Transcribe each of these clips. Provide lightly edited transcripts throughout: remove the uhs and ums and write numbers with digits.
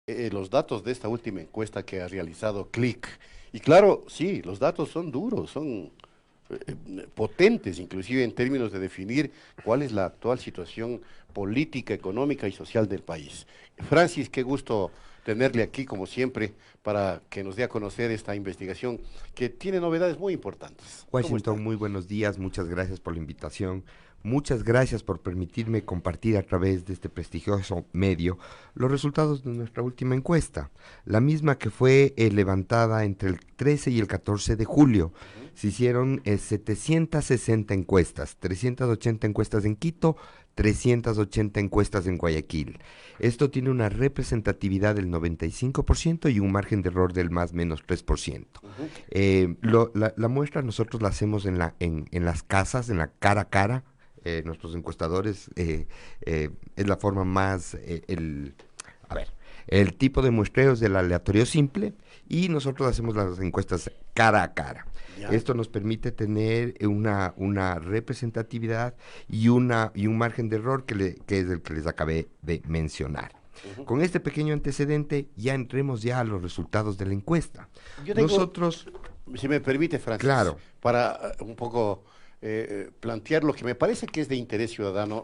los datos de esta última encuesta que ha realizado Click. Y claro, sí, los datos son duros, son potentes, inclusive en términos de definir cuál es la actual situación política, económica y social del país. Francis, qué gusto tenerle aquí, como siempre, para que nos dé a conocer esta investigación que tiene novedades muy importantes. ¿Cómo Washington, está? muy buenos días, muchas gracias por la invitación, muchas gracias por permitirme compartir a través de este prestigioso medio los resultados de nuestra última encuesta, la misma que fue levantada entre el 13 y el 14 de julio. Ujú. Se hicieron 760 encuestas, 380 encuestas en Quito, 380 encuestas en Guayaquil. Esto tiene una representatividad del 95% y un margen de error del más menos 3%. Ujú. La muestra nosotros la hacemos en las casas, en la cara a cara. Nuestros encuestadores es la forma más, a ver, el tipo de muestreo es del aleatorio simple y nosotros hacemos las encuestas cara a cara. Ya. Esto nos permite tener una representatividad y un margen de error que es el que les acabé de mencionar. Ujú. Con este pequeño antecedente ya entremos ya a los resultados de la encuesta. Yo tengo, Nosotros, si me permite, Francis, claro, para un poco plantear lo que me parece que es de interés ciudadano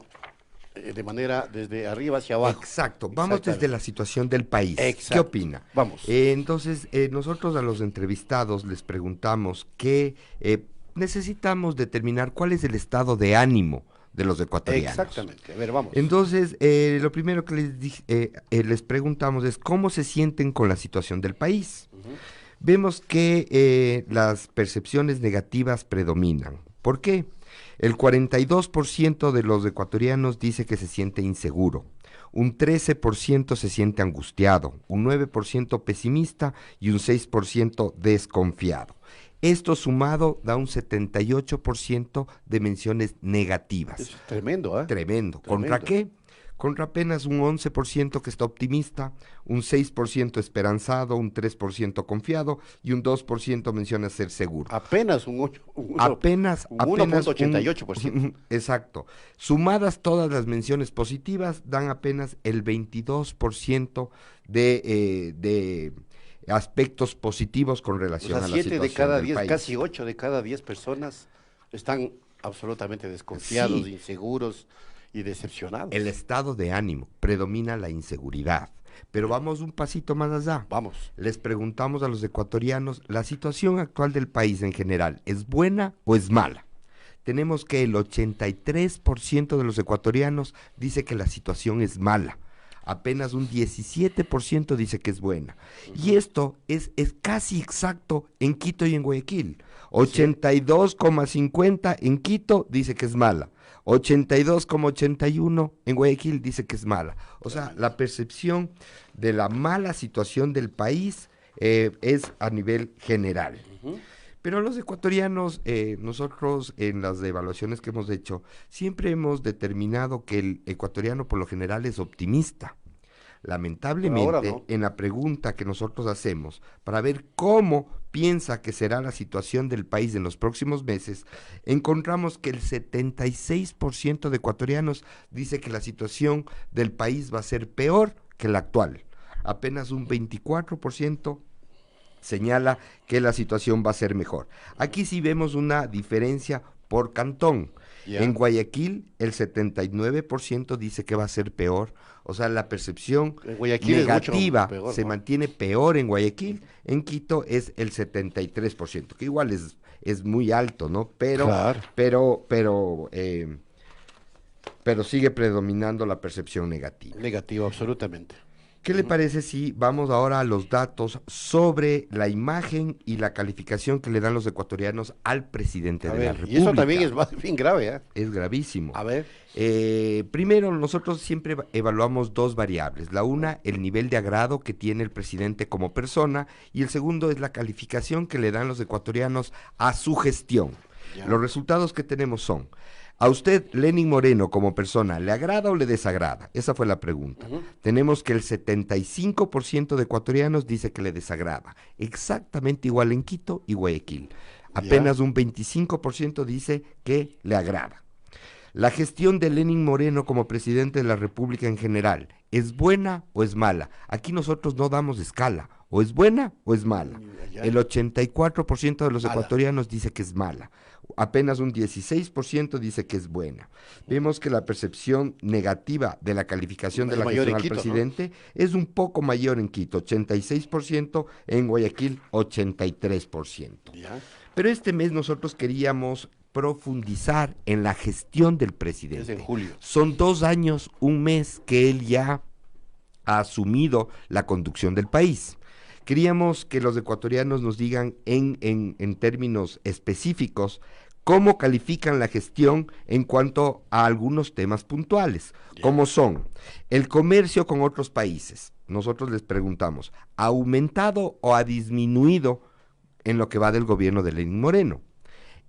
de manera desde arriba hacia abajo. exacto, vamos desde Exactamente. la situación del país. ¿Qué Exacto. opina? Vamos. Entonces, nosotros a los entrevistados les preguntamos que necesitamos determinar cuál es el estado de ánimo de los ecuatorianos. Exactamente. A ver, vamos. Entonces, lo primero que les preguntamos es cómo se sienten con la situación del país. Ujú. Vemos que las percepciones negativas predominan. ¿Por qué? El 42% de los ecuatorianos dice que se siente inseguro, un 13% se siente angustiado, un 9% pesimista y un 6% desconfiado. Esto sumado da un 78% de menciones negativas. Es tremendo, ¿ah? Tremendo. ¿Contra Tremendo. qué? Contra apenas un 11% que está optimista, un 6% esperanzado, un 3% confiado y un 2% menciona ser seguro. Apenas un uno Apenas punto ochenta y un... ocho por ciento. Exacto. Sumadas todas las menciones positivas, dan apenas el 22% de aspectos positivos con O relación sea, a la 7 de situación cada del 10, casi país. 8 de cada 10 personas están absolutamente desconfiados, Sí, inseguros y decepcionados. el estado de ánimo, predomina la inseguridad. Pero Ya. vamos un pasito más allá. Vamos. Les preguntamos a los ecuatorianos, ¿la situación actual del país en general es buena o es mala? Tenemos que el 83% de los ecuatorianos dice que la situación es mala. Apenas un 17% dice que es buena. Y Ujú. esto es casi exacto en Quito y en Guayaquil. Así es. 82,50 en Quito dice que es mala. 82,81 en Guayaquil dice que es mala. O sea, Tremendo. la percepción de la mala situación del país es a nivel general. Ujú. Pero los ecuatorianos, nosotros en las evaluaciones que hemos hecho, siempre hemos determinado que el ecuatoriano por lo general es optimista. Pero ahora Lamentablemente, no. en la pregunta que nosotros hacemos para ver cómo piensa que será la situación del país en los próximos meses, encontramos que el 76% de ecuatorianos dice que la situación del país va a ser peor que la actual. Apenas un 24% señala que la situación va a ser mejor. Aquí sí vemos una diferencia por cantón. En Ya. Guayaquil el 79% dice que va a ser peor, o sea, la percepción En Guayaquil es mucho negativa peor, se ¿no? mantiene peor en Guayaquil, en Quito es el 73%, que igual es muy alto, ¿no? Claro. Pero, pero, eh, pero sigue predominando la percepción negativa. Negativo, absolutamente. ¿Qué le Ujú. parece si vamos ahora a los datos sobre la imagen y la calificación que le dan los ecuatorianos al presidente A de la ver, y eso también República? es bien grave, ¿eh? Es gravísimo. A ver. Primero, nosotros siempre evaluamos dos variables. La una, el nivel de agrado que tiene el presidente como persona, y el segundo es la calificación que le dan los ecuatorianos a su gestión. Ya. Los resultados que tenemos son, ¿a usted, Lenin Moreno, como persona, le agrada o le desagrada? Esa fue la pregunta. Ujú. Tenemos que el 75% de ecuatorianos dice que le desagrada. Exactamente igual en Quito y Guayaquil. Ya. Apenas un 25% dice que le agrada. La gestión de Lenín Moreno como presidente de la República en general, ¿es buena o es mala? Aquí nosotros no damos escala, o es buena o es mala. El 84% de los ecuatorianos dice que es mala, apenas un 16% dice que es buena. Vemos que la percepción negativa de la calificación de la gestión al presidente es un poco mayor en Quito, 86%, en Guayaquil 83%. Pero este mes nosotros queríamos profundizar en la gestión del presidente. Es en julio. Son 2 años, un mes que él ya ha asumido la conducción del país. Queríamos que los ecuatorianos nos digan en términos específicos cómo califican la gestión en cuanto a algunos temas puntuales, como son el comercio con otros países. Nosotros les preguntamos, ¿ha aumentado o ha disminuido en lo que va del gobierno de Lenín Moreno?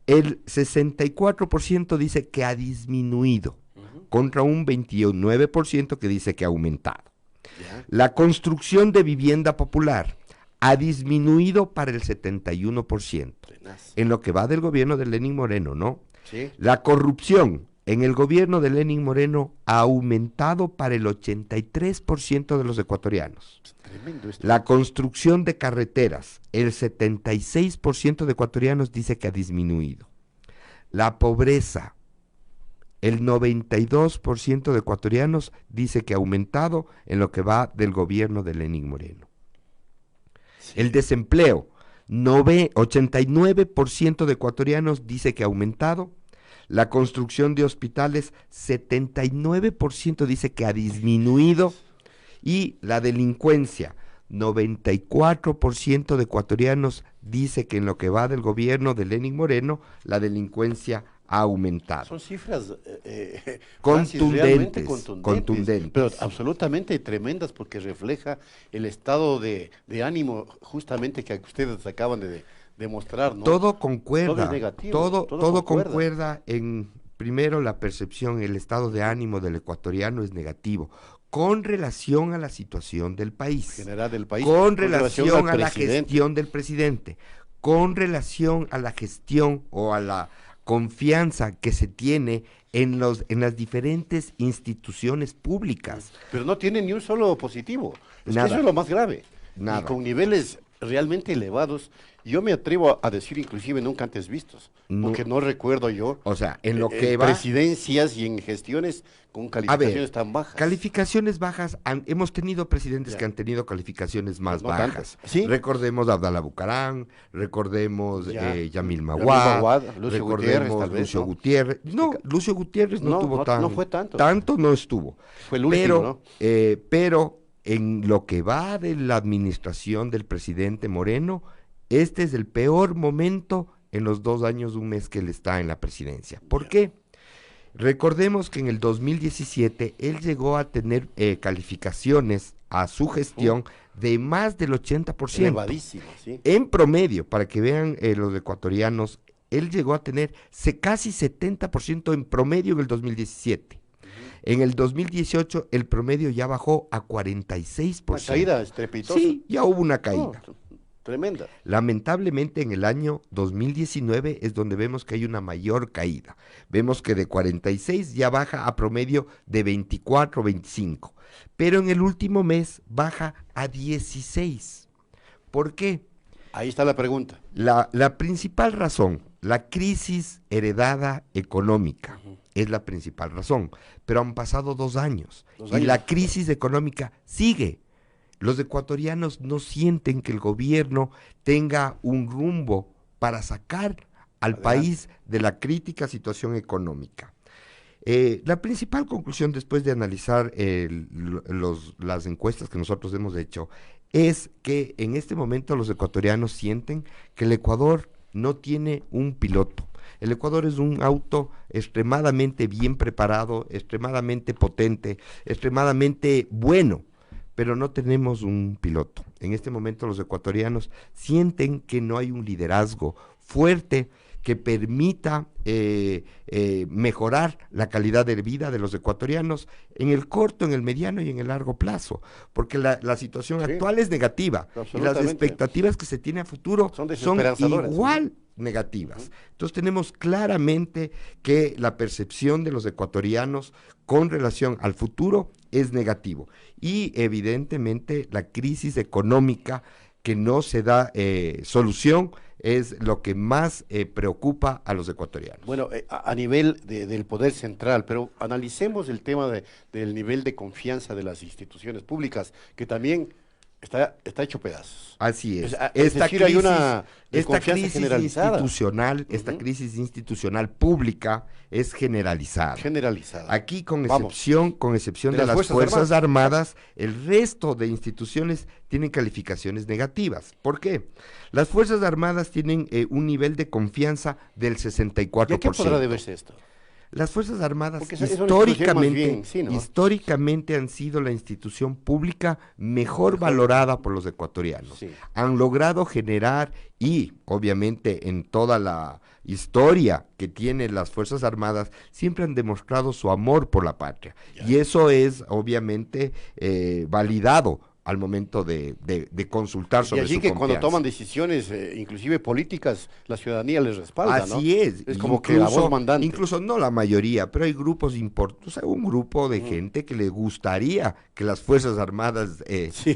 El 64% dice que ha disminuido, contra un 29% que dice que ha aumentado. La construcción de vivienda popular ha disminuido para el 71%, en lo que va del gobierno de Lenín Moreno, ¿no? Sí. La corrupción en el gobierno de Lenín Moreno ha aumentado para el 83% de los ecuatorianos. Tremendo esto. La construcción de carreteras, el 76% de ecuatorianos dice que ha disminuido. La pobreza, el 92% de ecuatorianos dice que ha aumentado en lo que va del gobierno de Lenín Moreno. Sí. El desempleo, 89% de ecuatorianos dice que ha aumentado. La construcción de hospitales, 79% dice que ha disminuido. Y la delincuencia, 94% de ecuatorianos dice que en lo que va del gobierno de Lenín Moreno, la delincuencia ha aumentado. Son cifras contundentes, pero absolutamente tremendas, porque refleja el estado de ánimo justamente que ustedes acaban de demostrar, ¿no? Todo concuerda, todo es negativo, todo concuerda en, primero, la percepción, el estado de ánimo del ecuatoriano es negativo, con relación a la situación del país, general del país, con relación a la gestión del presidente, con relación a la gestión o a la confianza que se tiene en las diferentes instituciones públicas. Pero no tiene ni un solo positivo. Es Nada. que eso es lo más grave. Nada. Y con niveles realmente elevados, yo me atrevo a decir inclusive nunca antes vistos, porque no recuerdo yo, o sea, en lo que va, presidencias y en gestiones con calificaciones tan bajas. Calificaciones bajas, hemos tenido presidentes que han tenido calificaciones más bajas. ¿Sí? Recordemos a Abdalá Bucaram, recordemos Yamil Maguad, recordemos Lucio Gutiérrez. No, Lucio Gutiérrez no tuvo no fue tanto. Tanto no estuvo. Fue el último, ¿no? Pero en lo que va de la administración del presidente Moreno, este es el peor momento en los 2 años, un mes que él está en la presidencia. ¿Por qué? Recordemos que en el 2017 él llegó a tener calificaciones a su gestión de más del 80%. Elevadísimo, sí. En promedio, para que vean los ecuatorianos, él llegó a tener casi 70% en promedio en el 2017. En el 2018 el promedio ya bajó a 46%. Una caída estrepitosa. Sí, ya hubo una caída. Tremenda. Lamentablemente en el año 2019 es donde vemos que hay una mayor caída. Vemos que de 46 ya baja a promedio de 24, 25. Pero en el último mes baja a 16. ¿Por qué? Ahí está la pregunta. La principal razón, la crisis heredada económica, es la principal razón. Pero han pasado 2 años. Y la crisis económica sigue. Los ecuatorianos no sienten que el gobierno tenga un rumbo para sacar al país de la crítica situación económica. La principal conclusión después de analizar las encuestas que nosotros hemos hecho es que en este momento los ecuatorianos sienten que el Ecuador no tiene un piloto. El Ecuador es un auto extremadamente bien preparado, extremadamente potente, extremadamente bueno, pero no tenemos un piloto. En este momento los ecuatorianos sienten que no hay un liderazgo fuerte que permita mejorar la calidad de vida de los ecuatorianos en el corto, en el mediano y en el largo plazo, porque la situación actual es negativa y las expectativas que se tiene a futuro son igual negativas. Entonces tenemos claramente que la percepción de los ecuatorianos con relación al futuro es negativo y evidentemente la crisis económica que no se da solución es lo que más preocupa a los ecuatorianos. Bueno, a nivel del poder central, pero analicemos el tema del nivel de confianza de las instituciones públicas, que también está hecho pedazos. Así es. Es decir, hay una crisis generalizada. institucional, esta crisis institucional pública es generalizada. Aquí con excepción de las Fuerzas Armadas, el resto de instituciones tienen calificaciones negativas. ¿Por qué? Las Fuerzas Armadas tienen un nivel de confianza del 64%. ¿Y a qué podrá deberse esto? Las Fuerzas Armadas históricamente han sido la institución pública mejor valorada por los ecuatorianos. Sí. Han logrado generar y obviamente en toda la historia que tienen las Fuerzas Armadas siempre han demostrado su amor por la patria. Ya. Y eso es obviamente validado al momento de consultar sobre su confianza. Y allí que cuando toman decisiones, inclusive políticas, la ciudadanía les respalda, Así ¿no? Es como que la voz mandante. Incluso no la mayoría, pero hay grupos importantes, o sea, un grupo de gente que le gustaría que las Fuerzas Armadas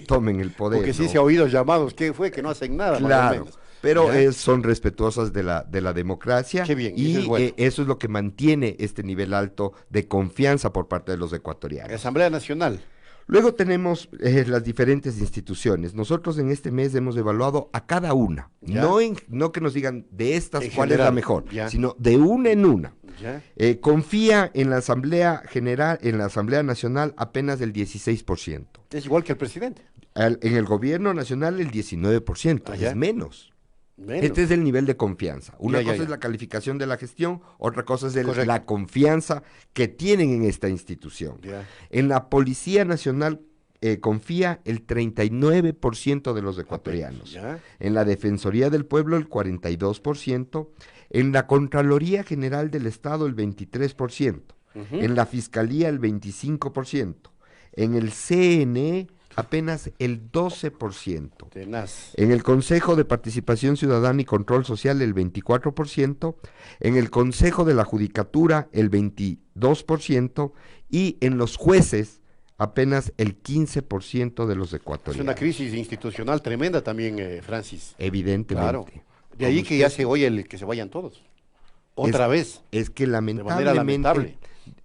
tomen el poder. Porque sí se ha oído llamados, ¿qué fue? Que no hacen nada, claro, más o menos. Pero son respetuosas de la democracia. Qué bien, y eso es bueno. Eso es lo que mantiene este nivel alto de confianza por parte de los ecuatorianos. Asamblea Nacional. Luego tenemos las diferentes instituciones. Nosotros en este mes hemos evaluado a cada una. No que nos digan de estas cuál es la mejor, sino de una en una. Confía en la Asamblea General, en la Asamblea Nacional apenas el 16%. Es igual que el presidente. En el gobierno nacional el 19%, es menos. Este es el nivel de confianza. Una cosa es la calificación de la gestión, otra cosa es la confianza que tienen en esta institución. En la Policía Nacional confía el 39% de los ecuatorianos. En la Defensoría del Pueblo el 42%. En la Contraloría General del Estado el 23%. En la Fiscalía el 25%. En el CNE apenas el 12%. Tenaz. En el Consejo de Participación Ciudadana y Control Social el 24%, en el Consejo de la Judicatura el 22% y en los jueces apenas el 15% de los ecuatorianos. Es una crisis institucional tremenda también, Francis. Evidentemente. Claro. De ahí que ya se oye que se vayan todos. Otra vez. Es que lamentablemente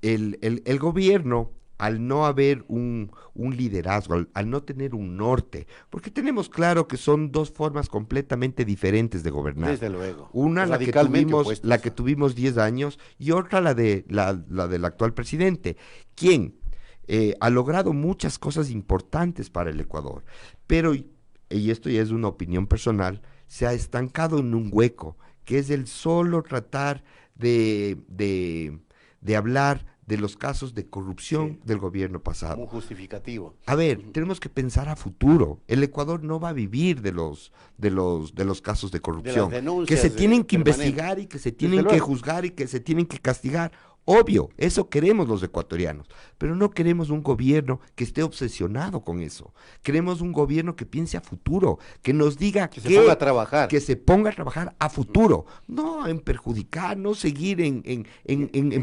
el gobierno, al no haber un liderazgo, al no tener un norte, porque tenemos claro que son dos formas completamente diferentes de gobernar. Desde luego. Una la que tuvimos 10 años y otra la del actual presidente, quien ha logrado muchas cosas importantes para el Ecuador, pero, y esto ya es una opinión personal, se ha estancado en un hueco, que es el solo tratar de hablar de los casos de corrupción del gobierno pasado. Como justificativo. A ver, tenemos que pensar a futuro. El Ecuador no va a vivir de los casos de corrupción, que se tienen que investigar y que se tienen que juzgar y que se tienen que castigar. Obvio, eso queremos los ecuatorianos, pero no queremos un gobierno que esté obsesionado con eso. Queremos un gobierno que piense a futuro, que nos diga que se ponga a trabajar. Que se ponga a trabajar a futuro, no en perjudicar, no seguir en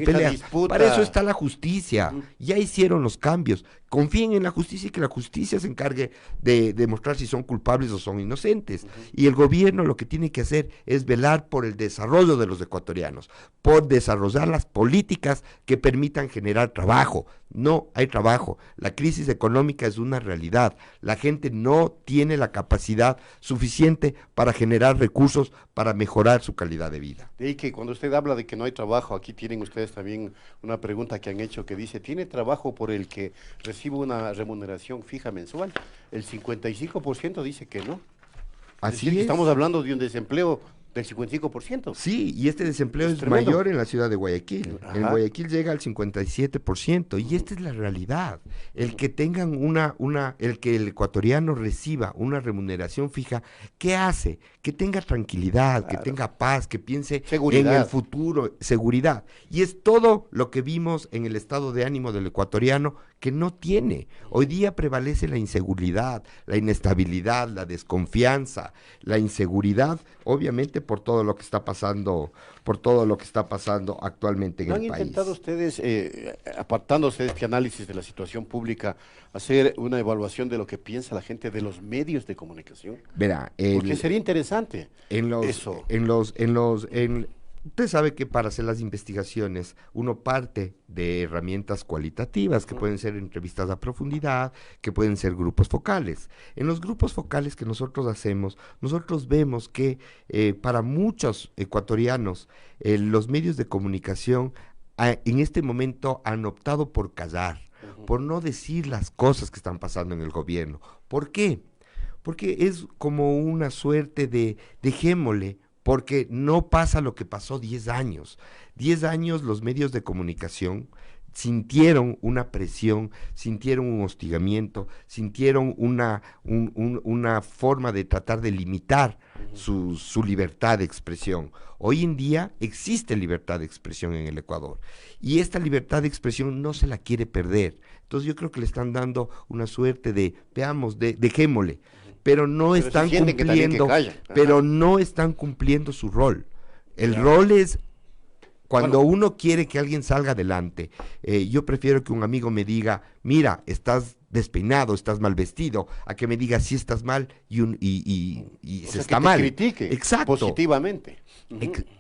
peleas. Para eso está la justicia, ya hicieron los cambios. Confíen en la justicia y que la justicia se encargue de demostrar si son culpables o son inocentes. Y el gobierno lo que tiene que hacer es velar por el desarrollo de los ecuatorianos, por desarrollar las políticas que permitan generar trabajo. No hay trabajo. La crisis económica es una realidad. La gente no tiene la capacidad suficiente para generar recursos para mejorar su calidad de vida. De ahí que cuando usted habla de que no hay trabajo, aquí tienen ustedes también una pregunta que han hecho que dice, ¿tiene trabajo por el que recibe una remuneración fija mensual? El 55% dice que no. Así es. Estamos hablando de un desempleo del 55%. Sí, y este desempleo es tremendo. mayor en la ciudad de Guayaquil. Ajá. En Guayaquil llega al 57%, y esta es la realidad. El que tengan el que el ecuatoriano reciba una remuneración fija, ¿qué hace? Que tenga tranquilidad, que Claro. tenga paz, que piense en Seguridad. el futuro, seguridad. Y es todo lo que vimos en el estado de ánimo del ecuatoriano, que no tiene. Hoy día prevalece la inseguridad, la inestabilidad, la desconfianza, la inseguridad, obviamente por todo lo que está pasando, actualmente en ¿No el han país. intentado ustedes, apartándose de este análisis de la situación pública, hacer una evaluación de lo que piensa la gente de los medios de comunicación? Verá, Porque sería interesante eso. usted sabe que para hacer las investigaciones uno parte de herramientas cualitativas que pueden ser entrevistas a profundidad, que pueden ser grupos focales. En los grupos focales que nosotros hacemos, nosotros vemos que para muchos ecuatorianos los medios de comunicación en este momento han optado por callar, por no decir las cosas que están pasando en el gobierno. ¿Por qué? Porque es como una suerte de dejémosle, porque no pasa lo que pasó 10 años. 10 años los medios de comunicación sintieron una presión, sintieron un hostigamiento, sintieron una forma de tratar de limitar su libertad de expresión. Hoy en día existe libertad de expresión en el Ecuador, y esta libertad de expresión no se la quiere perder. Entonces yo creo que le están dando una suerte de, veamos, dejémosle, pero no Pero están se sienten que también que cumpliendo, callan. Ajá. pero no están cumpliendo su rol. El Ya. rol es cuando Bueno. uno quiere que alguien salga adelante. Yo prefiero que un amigo me diga, mira, estás despeinado, estás mal vestido, a que me diga si estás mal y O se sea, está que te mal. critique Exacto. positivamente.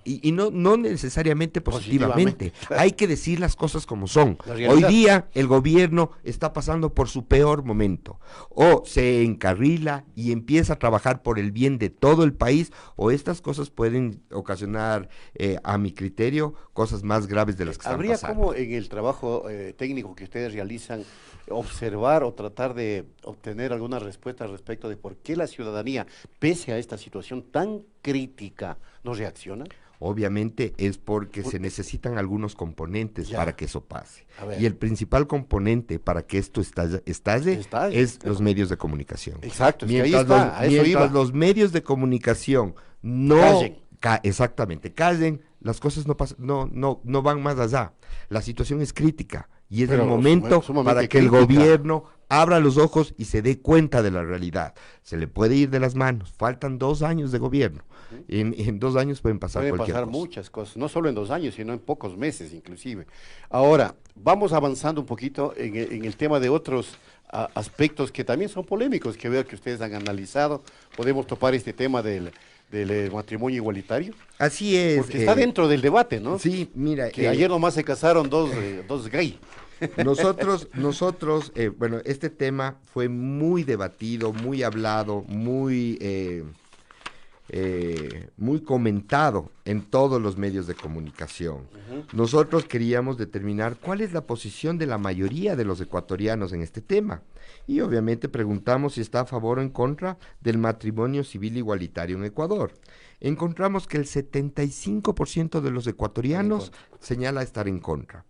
Y no necesariamente positivamente. Claro. Hay que decir las cosas como son. La realidad. Hoy día el gobierno está pasando por su peor momento. O se encarrila y empieza a trabajar por el bien de todo el país, o estas cosas pueden ocasionar, a mi criterio, cosas más graves de las que están ¿Habría pasando. como en el trabajo técnico que ustedes realizan observar o tratar de obtener alguna respuesta al respecto de por qué la ciudadanía, pese a esta situación tan crítica, no reacciona? Obviamente es porque se necesitan algunos componentes Ya. para que eso pase. A ver. Y el principal componente para que esto estalle es claro. los medios de comunicación. Exacto, es que ahí Mientras está, a eso iba. los medios de comunicación no Callen. exactamente, callen, las cosas no van más allá. La situación es crítica y es Pero el momento sumamente para que el crítica. gobierno abra los ojos y se dé cuenta de la realidad. Se le puede ir de las manos, faltan 2 años de gobierno. En 2 años pueden pasar Pueden cualquier pasar cosa. muchas cosas, no solo en 2 años, sino en pocos meses inclusive. Ahora, vamos avanzando un poquito en el tema de otros aspectos que también son polémicos, que veo que ustedes han analizado. Podemos topar este tema del matrimonio igualitario, Así es. porque está dentro del debate, ¿no? Sí, mira, Que ayer nomás se casaron dos gay. nosotros, bueno, este tema fue muy debatido, muy hablado, muy comentado en todos los medios de comunicación. Nosotros queríamos determinar cuál es la posición de la mayoría de los ecuatorianos en este tema. Y obviamente preguntamos si está a favor o en contra del matrimonio civil igualitario en Ecuador. Encontramos que el 75% de los ecuatorianos señala estar en contra.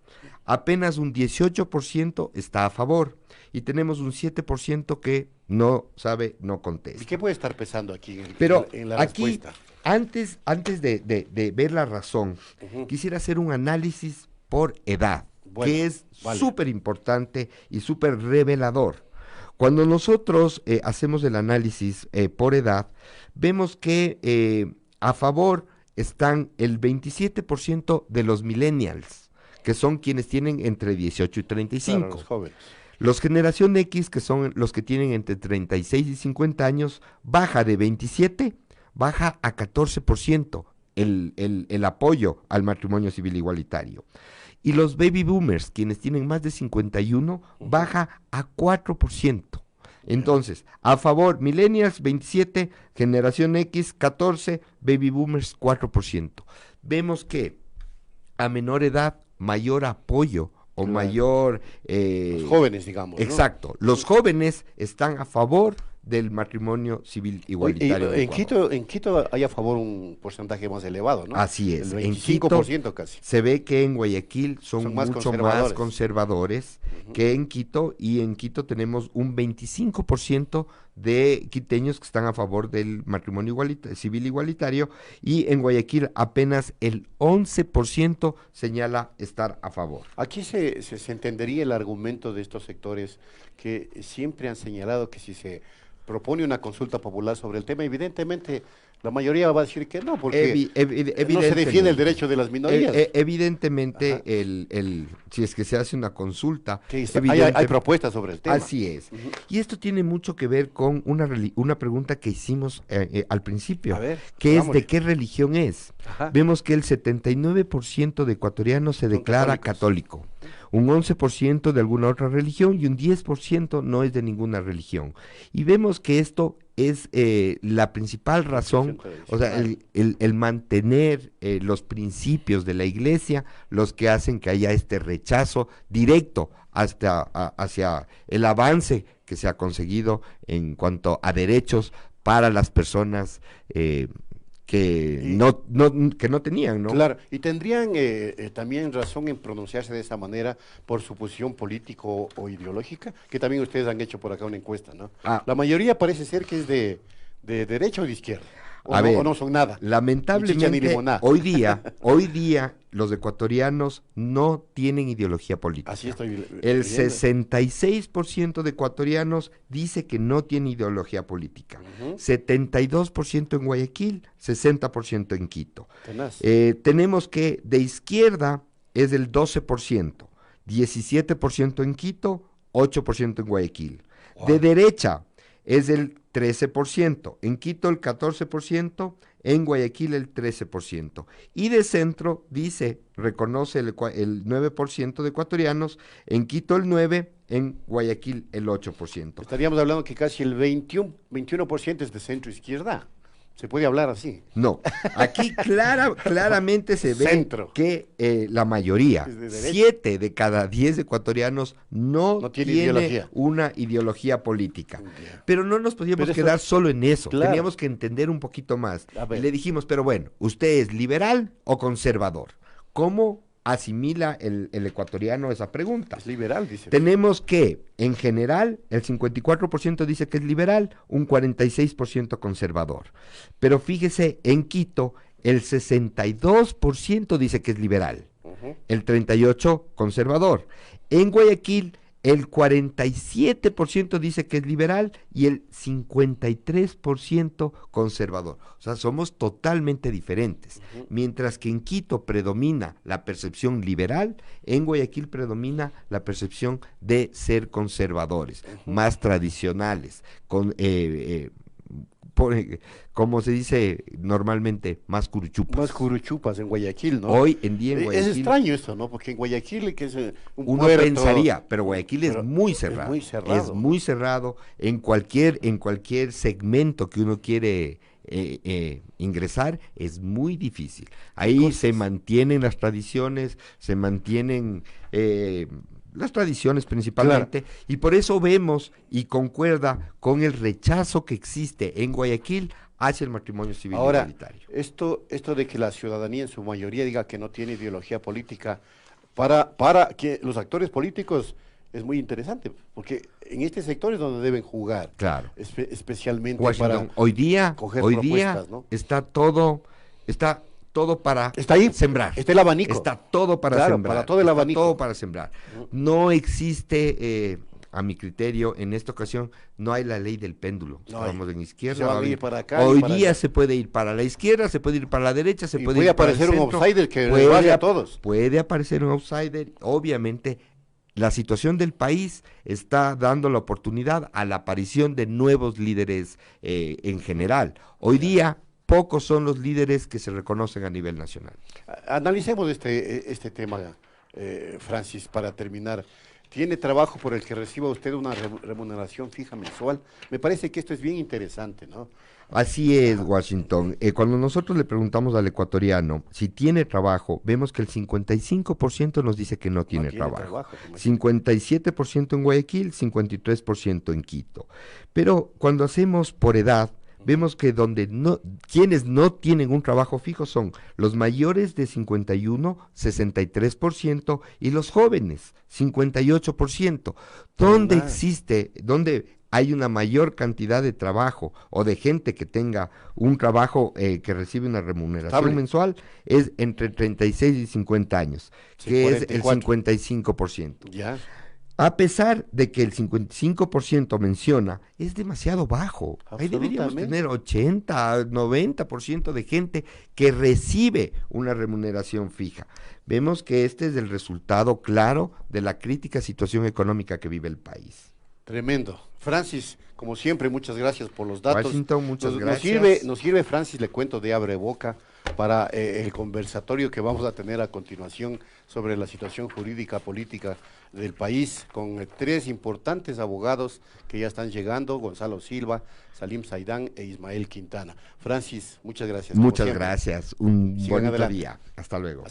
Apenas un 18% está a favor. Y tenemos un 7% que no sabe, no contesta. ¿Y qué puede estar pesando aquí Pero en la aquí, respuesta? antes de ver la razón, quisiera hacer un análisis por edad, Bueno, que es vale. súper importante y súper revelador. Cuando nosotros hacemos el análisis por edad, vemos que a favor están el 27% de los millennials, que son quienes tienen entre 18 y 35. Claro, los jóvenes. Los generación X, que son los que tienen entre 36 y 50 años, baja de 27, baja a 14% el apoyo al matrimonio civil igualitario. Y los baby boomers, quienes tienen más de 51, baja a 4%. Entonces, a favor, millennials 27, generación X 14, baby boomers 4%. Vemos que a menor edad, mayor apoyo o mayor... Los jóvenes, digamos, ¿no? Exacto. Los jóvenes están a favor del matrimonio civil Oye, igualitario de Ecuador. En Quito hay a favor un porcentaje más elevado, ¿no? Así El es, en Quito 25% casi. se ve que en Guayaquil son Son más mucho más conservadores. conservadores Ujú. que en Quito, y en Quito tenemos un 25% de quiteños que están a favor del matrimonio civil igualitario, y en Guayaquil apenas el 11% señala estar a favor. Aquí se entendería el argumento de estos sectores que siempre han señalado que si se propone una consulta popular sobre el tema, evidentemente la mayoría va a decir que no, porque no se defiende el Evidentemente. derecho de las minorías. Evidentemente, Ajá. si es que se hace una consulta, Que hay evidente- propuestas sobre el tema. así es. Ujú. Y esto tiene mucho que ver con una pregunta que hicimos al principio, A ver, que es vámonos. de qué religión es. Ajá. Vemos que el 79% de ecuatorianos se Son declara católicos. católico, un 11% de alguna otra religión y un 10% no es de ninguna religión. Y vemos que esto es la principal razón, o sea, el mantener los principios de la iglesia, los que hacen que haya este rechazo directo hacia el avance que se ha conseguido en cuanto a derechos para las personas que Y- que no tenían, ¿no? Claro, y tendrían también razón en pronunciarse de esa manera por su posición político o ideológica, que también ustedes han hecho por acá una encuesta, ¿no? Ah. La mayoría parece ser que es de derecha o de izquierda, A ver, o no son nada. Ni chicha ni Lamentablemente, limonada. hoy día los ecuatorianos no tienen ideología política. Así estoy El leyendo. 66% de ecuatorianos dice que no tiene ideología política. Ujú. 72% en Guayaquil, 60% en Quito. Tenaz. Tenemos que de izquierda es el 12%, 17% en Quito, 8% en Guayaquil. Wow. De derecha es el 13%, en Quito el 14%, en Guayaquil el 13%. Y de centro reconoce el 9% de ecuatorianos, en Quito el 9%, en Guayaquil el 8%. Estaríamos hablando que casi el 21% es de centro izquierda. Se puede hablar así. No, aquí claramente se ve Centro. que la mayoría, Es de derecha. 7 de cada 10 ecuatorianos no tiene tiene ideología. una ideología política. Ya. Pero no nos podíamos Pero eso- quedar solo en eso, Claro. teníamos que entender un poquito más. A ver. Y le dijimos, pero bueno, ¿usted es liberal o conservador? ¿Cómo asimila el ecuatoriano esa pregunta? Es liberal, dice. Tenemos que, en general, el 54% dice que es liberal, un 46% conservador. Pero fíjese, en Quito, el 62% dice que es liberal, Ujú. el 38% conservador. En Guayaquil, el 47% dice que es liberal y el 53% conservador. O sea, somos totalmente diferentes. Ujú. Mientras que en Quito predomina la percepción liberal, en Guayaquil predomina la percepción de ser conservadores, más tradicionales, como se dice normalmente, más curuchupas. Más curuchupas en Guayaquil, ¿no? Hoy en día en Es Guayaquil extraño esto, ¿no? Porque en Guayaquil, que es un uno puerto, pensaría, pero Guayaquil pero es muy cerrado. es muy cerrado. Es muy cerrado en cualquier segmento que uno quiere ingresar, es muy difícil. Ahí se mantienen las tradiciones, se mantienen las tradiciones principalmente, y por eso vemos y concuerda con el rechazo que existe en Guayaquil hacia el matrimonio civil Ahora, igualitario. esto de que la ciudadanía en su mayoría diga que no tiene ideología política, para que los actores políticos es muy interesante, porque en este sector es donde deben jugar, Claro. especialmente Washington, para hoy día coger propuestas, ¿no? está todo para Está ahí, sembrar. está el abanico. Está todo para Claro, sembrar. para todo el está abanico. todo para sembrar. No existe, a mi criterio, en esta ocasión, no hay la ley del péndulo. No hay. Estábamos en izquierda. Se van a ahora ir bien. para acá y Hoy para día allá. se puede ir para la izquierda, se puede ir para la derecha, se Y puede puede ir para el aparecer un centro. outsider que les Puede vale a ap- todos. Puede aparecer un outsider. Obviamente, la situación del país está dando la oportunidad a la aparición de nuevos líderes en general. Hoy día, pocos son los líderes que se reconocen a nivel nacional. Analicemos este tema, Francis, para terminar. tiene trabajo por el que reciba usted una remuneración fija mensual. Me parece que esto es bien interesante, ¿no? Así es, Washington. Cuando nosotros le preguntamos al ecuatoriano si tiene trabajo, vemos que el 55% nos dice que no No tiene tiene trabajo. trabajo, imagínate. 57% en Guayaquil, 53% en Quito. Pero cuando hacemos por edad, vemos que quienes no tienen un trabajo fijo son los mayores de 51, 63%, y los jóvenes, 58%. Más. ¿Dónde hay una mayor cantidad de trabajo o de gente que tenga un trabajo que recibe una remuneración Estable. mensual? Es entre 36 y 50 años, Sí, que es el 44. 55%. Ya, A pesar de que el 55% menciona, es demasiado bajo. Ahí deberíamos tener absolutamente. 80, 90% de gente que recibe una remuneración fija. Vemos que este es el resultado claro de la crítica situación económica que vive el país. Tremendo. Francis, como siempre, muchas gracias por los datos. Washington, muchas Nos gracias. sirve, Francis, le cuento de abre boca para el conversatorio que vamos a tener a continuación sobre la situación jurídica política del país con tres importantes abogados que ya están llegando: Gonzalo Silva, Salim Saidán e Ismael Quintana. Francis, muchas gracias, como Muchas siempre. gracias. Un Sigan bonito adelante. día. Hasta luego.